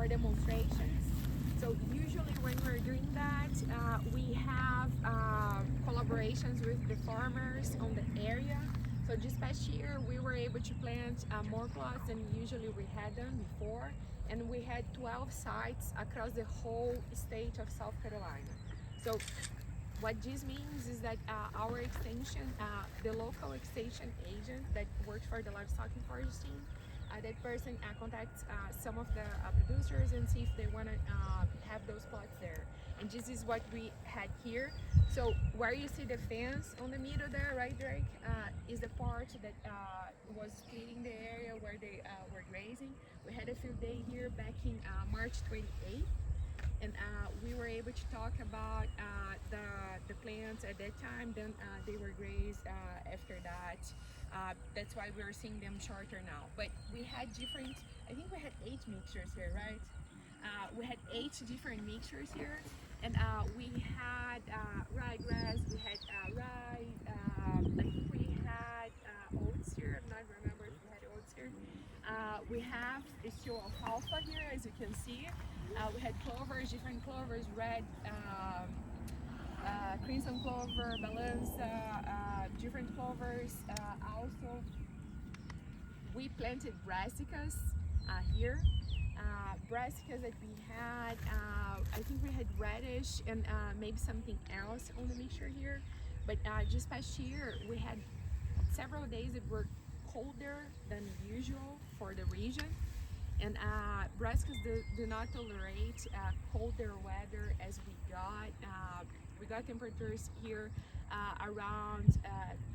for demonstrations. So usually when we're doing that, we have collaborations with the farmers on the area. So this past year we were able to plant more plots than usually we had done before, and we had 12 sites across the whole state of South Carolina. So what this means is that our extension, the local extension agent that works for the livestock and forage team, that person contacts some of the producers and see if they want to have those plots there. And this is what we had here. So where you see the fence on the middle there, right, Drake, is the part that was splitting the area where they were grazing. We had a field day here back in March 28th. And we were able to talk about the plants at that time. Then they were grazed after that. That's why we're seeing them shorter now. But we had different, I think we had 8 mixtures here, right? We had 8 different mixtures here. And we had ryegrass, we had rye, I think we had oats here. I'm not remember if we had oats here. We have still alfalfa here, as you can see. We had clovers, different clovers, red, crimson clover, balança, different clovers. Also, we planted brassicas here. Brassicas that we had, I think we had radish and maybe something else on the mixture here. But just past year, we had several days that were colder than usual for the region. And brassicas do not tolerate colder weather as we got. We got temperatures here around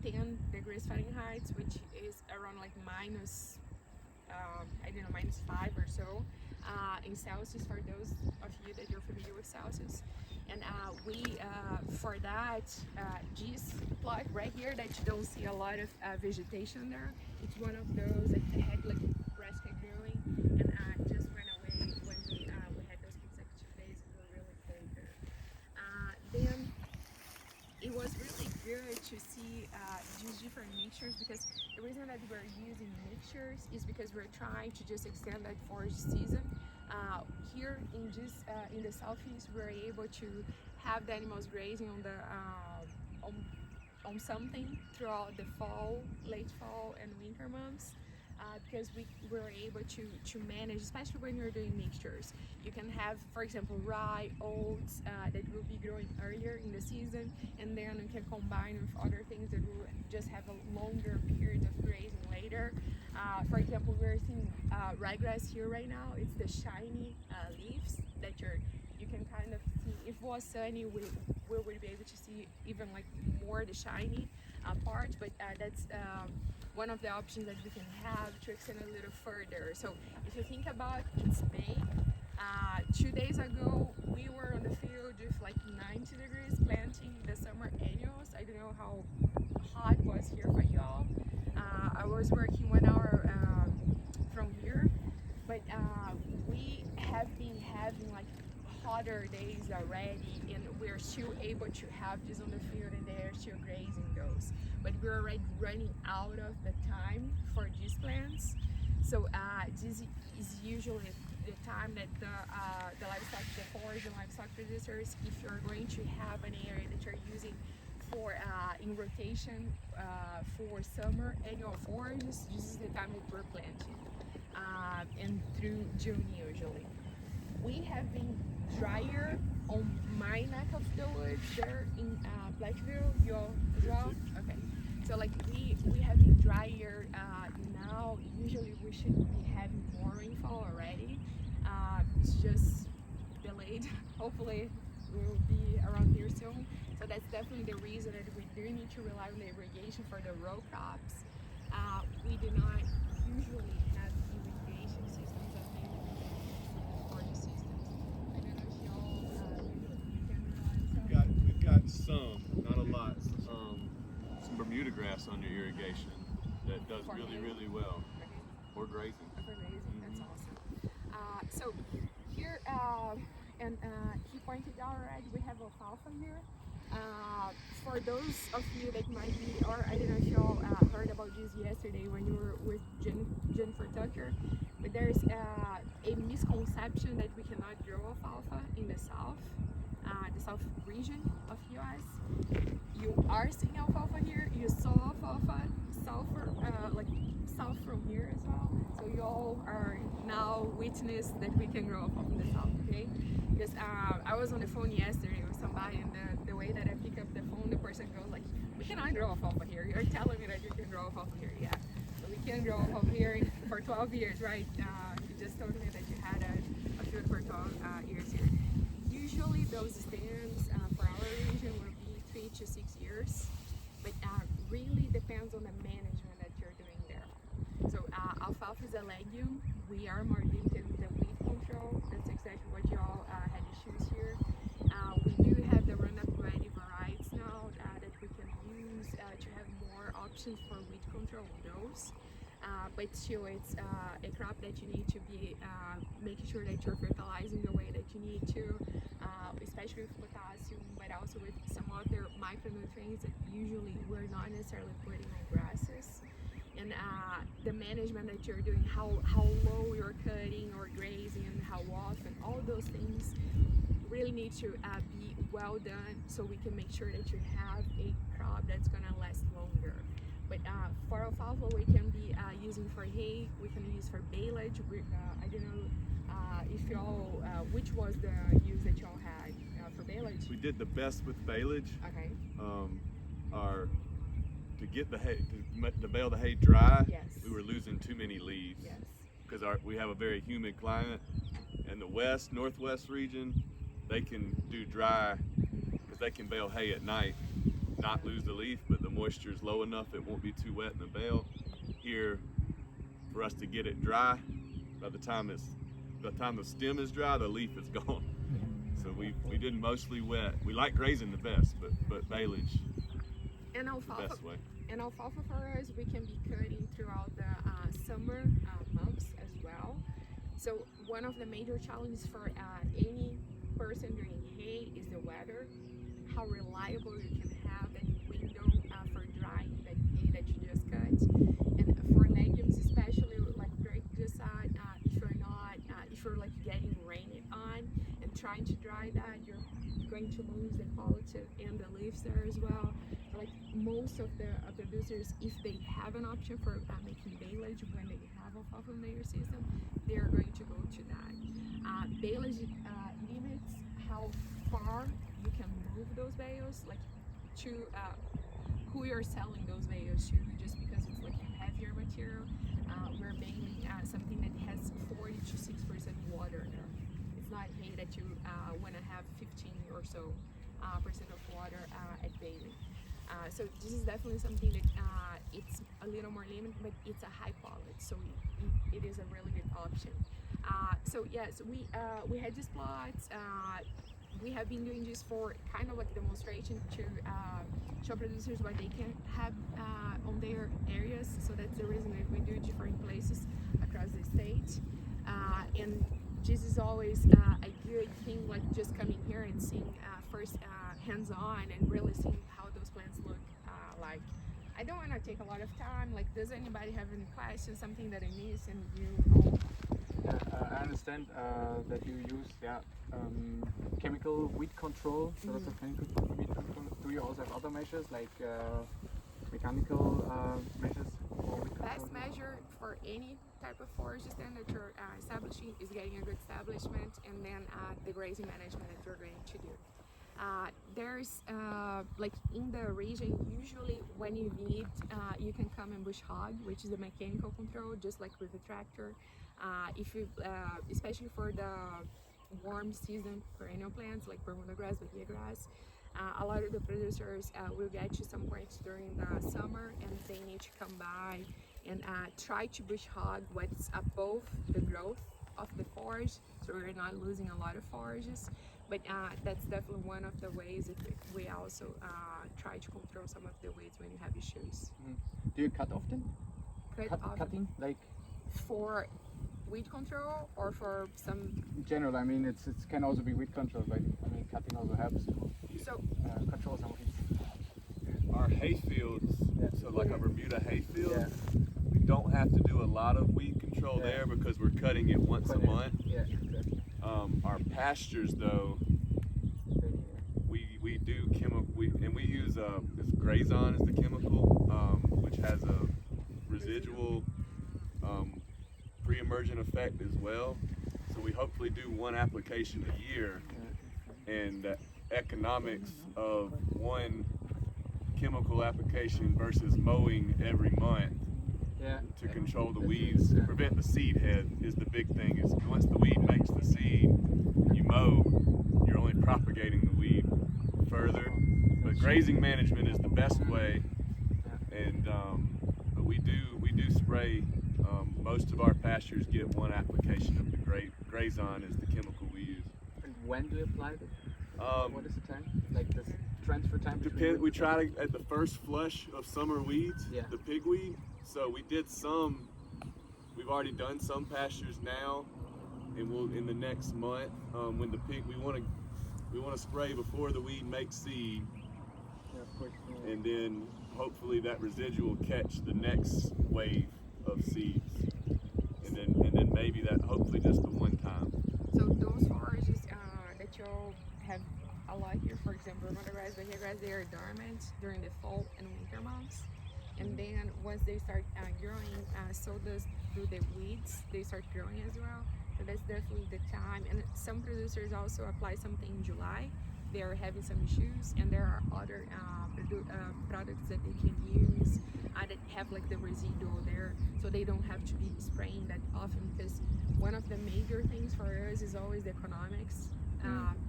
10 degrees Fahrenheit, which is around like minus, I don't know, minus 5 or so in Celsius for those of you that you're familiar with Celsius. And we, for that, this plot right here that you don't see a lot of vegetation there, it's one of those that had like brassica growing and just went away when we had those consecutive days that were really cold there. Then it was really good to see these different mixtures, because the reason that we're using mixtures is because we're trying to just extend that forage season. Here in the southeast, we're able to have the animals grazing on the on something throughout the fall, late fall and winter months. Because we were able to manage, especially when you're doing mixtures. You can have, for example, rye, oats that will be growing earlier in the season, and then you can combine with other things that will just have a longer period of grazing later. For example, we're seeing ryegrass here right now. It's the shiny leaves that you can kind of see. If it was sunny, we would be able to see even like more the shiny part, but that's one of the options that we can have to extend a little further. So if you think about its May, 2 days ago we were on the field with like 90 degrees planting the summer annuals. I don't know how hot it was here for y'all. I was working 1 hour from here, but we have been having like hotter days already, and we're still able to have this on the field and they're still grazing those. But we're already running out of the time for these plants. So this is usually the time that the livestock, the forage and livestock producers, if you're going to have an area that you're using for in rotation for summer annual forages, this is the time that we're planting, and through June usually. We have been drier on my neck of the woods there in Blackville, you as well? Okay. So like we have been drier now. Usually we should be having more rainfall already. It's just delayed. Hopefully we'll be around here soon. So that's definitely the reason that we do need to rely on the irrigation for the row crops. We do not usually have irrigation systems available for the systems. I don't know if y'all usually can rely on some. We've got some, not a lot. Some Bermuda grass under irrigation that does For really, grazing? really well. Okay. Or grazing. For grazing, that's awesome. So here, and he pointed out already, we have alfalfa here. For those of you that might be, or I don't know if y'all heard about this yesterday when you were with Jennifer Tucker, but there's a misconception that we cannot grow alfalfa in the south region of US. You are seeing alfalfa here. You saw alfalfa south from here as well. So you all are now witness that we can grow alfalfa in the south. Okay? Because I was on the phone yesterday with somebody, and the way that I pick up the phone, the person goes like, "We cannot grow alfalfa here. You're telling me that you can grow alfalfa here?" Yeah. So we can grow alfalfa here for 12 years, right? You just told me that you had a field for 12 years here. Usually those stands for our region will be 3 to 6 years, but really depends on the management that you're doing there. So alfalfa is a legume. We are more limited with the weed control. That's exactly what you all had issues here. We do have the Roundup Ready varieties now that we can use to have more options for weed control on those. But still, it's a crop that you need to be making sure that you're fertilizing the way that you need to, especially with potassium, but also with some other micronutrients that usually we're not necessarily putting on grasses. And the management that you're doing, how low you're cutting or grazing, and how often, all those things really need to be well done so we can make sure that you have a crop that's gonna last longer. But for alfalfa, we can be using for hay, we can use for baleage. I don't know if y'all, which was the use that y'all had for baleage? We did the best with baleage. Okay. To get the hay, to bale the hay dry, Yes. we were losing too many leaves. Yes. Because we have a very humid climate. In the northwest region, they can do dry because they can bale hay at night, not lose the leaf, but the moisture is low enough it won't be too wet in the bale. Here, for us to get it dry, by the time the stem is dry, the leaf is gone. So we did mostly wet. We like grazing the best, but baleage And is the best way. And alfalfa for us, we can be cutting throughout the summer months as well. So one of the major challenges for any person doing hay is the weather, how reliable you can have that window for drying that hay that you just cut. And for legumes, especially like Drake just said, if you're like getting rained on and trying to dry that, you're going to lose the quality and the leaves there as well. Like most of the producers, if they have an option for making baleage when they have alfalfa in their system, they are going to go to that. Baleage limits how far you can move those bales, like to who you're selling those bales to, just because it's like a heavier material. We're baling something that has 40 to 6% water in there. It's not hay that you want to have 15 or so percent of water at baling. So this is definitely something that it's a little more limited, but it's a high quality, so it is a really good option. So yes, we had these plots. We have been doing this for kind of like demonstration to show producers what they can have on their areas. So that's the reason that we do different places across the state. And this is always a good thing, like just coming here and seeing first hands-on and really seeing how those plants look like. I don't want to take a lot of time. Like, does anybody have any questions, something that I missed and you know? I understand that you use chemical weed control, so lots of chemical weed control. Do you also have other measures like mechanical measures for weed control? Best measure for any type of forage stand that you're establishing is getting a good establishment, and then the grazing management that you're going to do. There's like in the region, usually when you need, you can come and bush hog, which is a mechanical control, just like with a tractor. If you, especially for the warm season perennial plants like Bermuda grass, Bahia grass, a lot of the producers will get to some points during the summer and they need to come by and try to bush hog what's above the growth of the forage, so we're not losing a lot of forages. But that's definitely one of the ways that we also try to control some of the weeds when you have issues. Do you cut often? Cutting, like for weed control or for some? In general, I mean, it can also be weed control, but I mean, cutting also helps to control some weeds. Our hay fields, so like our Bermuda hay fields, we don't have to do a lot of weed control. control Yeah. there because we're cutting it once a Cutting. month. Yeah, exactly. Our pastures though, we do chemical, we use it's Grassland is the chemical, which has a residual pre-emergent effect as well. So we hopefully do one application a year, and the economics of one chemical application versus mowing every month Yeah. to control the weeds, to prevent the seed head is the big thing. Is once the weed makes the seed, you mow, you're only propagating the weed further. But grazing management is the best way, and but we do spray. Most of our pastures get one application of the Grassland is the chemical we use. And when do you apply it? What is the time? Like this transfer time? Depend. We try to at the first flush of summer weeds, Yeah. the pigweed. So we did some. We've already done some pastures now, and we'll in the next month when the pig we want to spray before the weed makes seed, Yeah, of course. Yeah. and then hopefully that residual catch the next wave of seeds, and then maybe that hopefully just the one time. So those forages that you'll have a lot here, for example, Rupert but here they are dormant during the fall and winter months. And then once they start growing, so do the weeds, they start growing as well. So that's definitely the time. And some producers also apply something in July. They are having some issues, and there are other products that they can use that have like the residual there, so they don't have to be spraying that often. Because one of the major things for us is always the economics.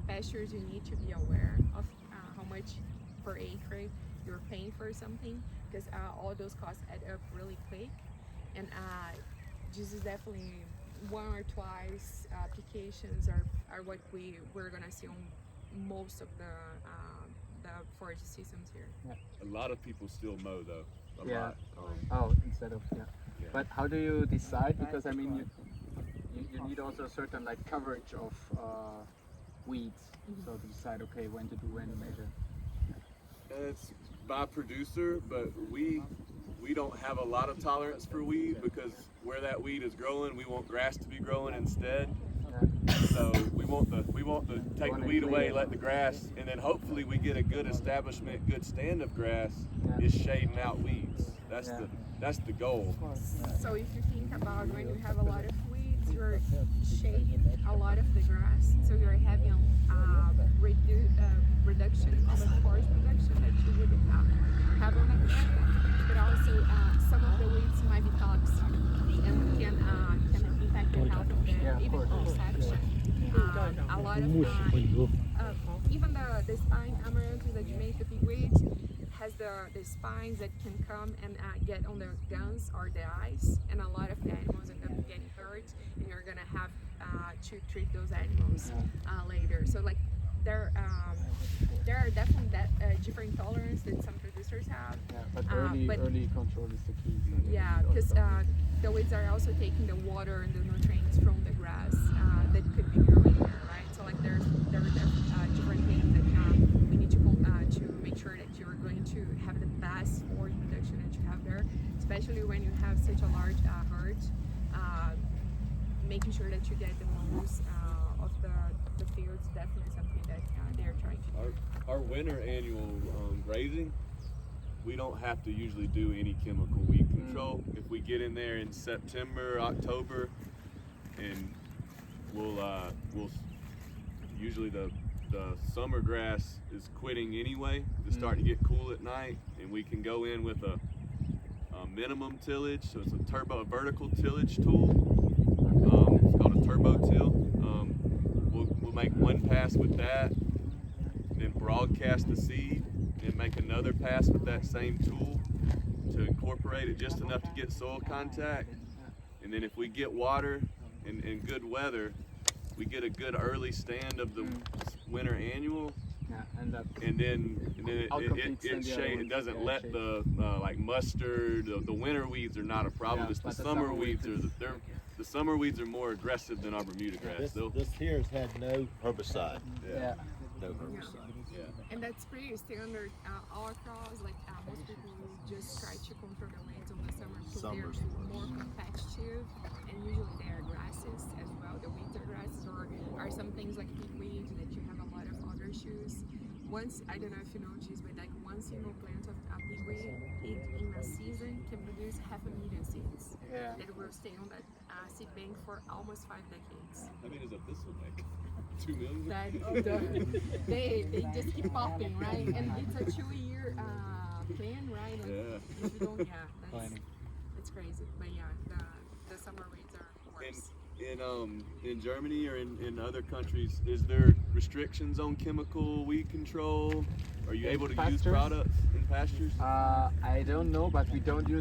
Pastures, you need to be aware of how much per acre you're paying for something, because all those costs add up really quick. And this is definitely one or twice applications are what we're gonna see on most of the forage systems here. A lot of people still mow though. A Yeah. lot. Oh, instead of yeah. But how do you decide? Because I mean, you need also a certain like coverage of weeds. So to decide, okay, when to do any measure. It's by producer, but we don't have a lot of tolerance for weed because where that weed is growing, we want grass to be growing instead. So we want to take the weed away, let the grass, and then hopefully we get a good establishment, good stand of grass is shading out weeds. That's the goal. So if you think about when you have a lot of weeds, you're shading a lot of the grass, so you're having reduction of the forage production that you would have on that area. But also some of the weeds might be toxic and can impact the health of them, even conception. A lot of even the spine amaranthus that you make the pigweed has the spines that can come and get on the guns or the eyes, and a lot of the animals end up getting hurt, and you're gonna have to treat those animals later. So like there are definitely different tolerance that some producers have. Yeah, but early control is the key. So Yeah, because the weeds are also taking the water and the nutrients from the grass that could be growing there, right? So like there are different things that we need to make sure that you're going to have the best forage production that you have there, especially when you have such a large herd. Making sure that you get the most of the fields, definitely something that they're trying to do. Our winter annual grazing, we don't have to usually do any chemical weed control. If we get in there in September, October, and we'll usually the summer grass is quitting anyway. It's starting to get cool at night, and we can go in with a minimum tillage. So it's a vertical tillage tool. It's called a turbo till. We'll make one pass with that, then broadcast the seed, and make another pass with that same tool to incorporate it just enough to get soil contact. And then if we get water and good weather, we get a good early stand of the winter annual. And then it doesn't let the like mustard, the winter weeds are not a problem. It's the summer weeds the summer weeds are more aggressive than our Bermuda grass. This here has had no herbicide. Yeah. No herbicide. Yeah. And that's pretty standard all across. Like most people just try to control the weeds on the summer because Summer's they're the more competitive, and usually they are grasses as well, the winter grasses, or are some things like pigweed that you have a lot of other issues. Once, I don't know if you noticed, but like one single plant of pigweed in a season can produce 500,000 seeds Yeah. that will stay on that seed bank for almost 5 decades. How many does a thistle make? 2 million? That they just keep popping, right? And it's a 2-year plan, right? Like, Yeah. if you don't, Planning. that's crazy. But yeah, the summer rates are worse. In Germany or in other countries, is there restrictions on chemical weed control? Are you In able to use pastures? products in pastures? I don't know, but we don't use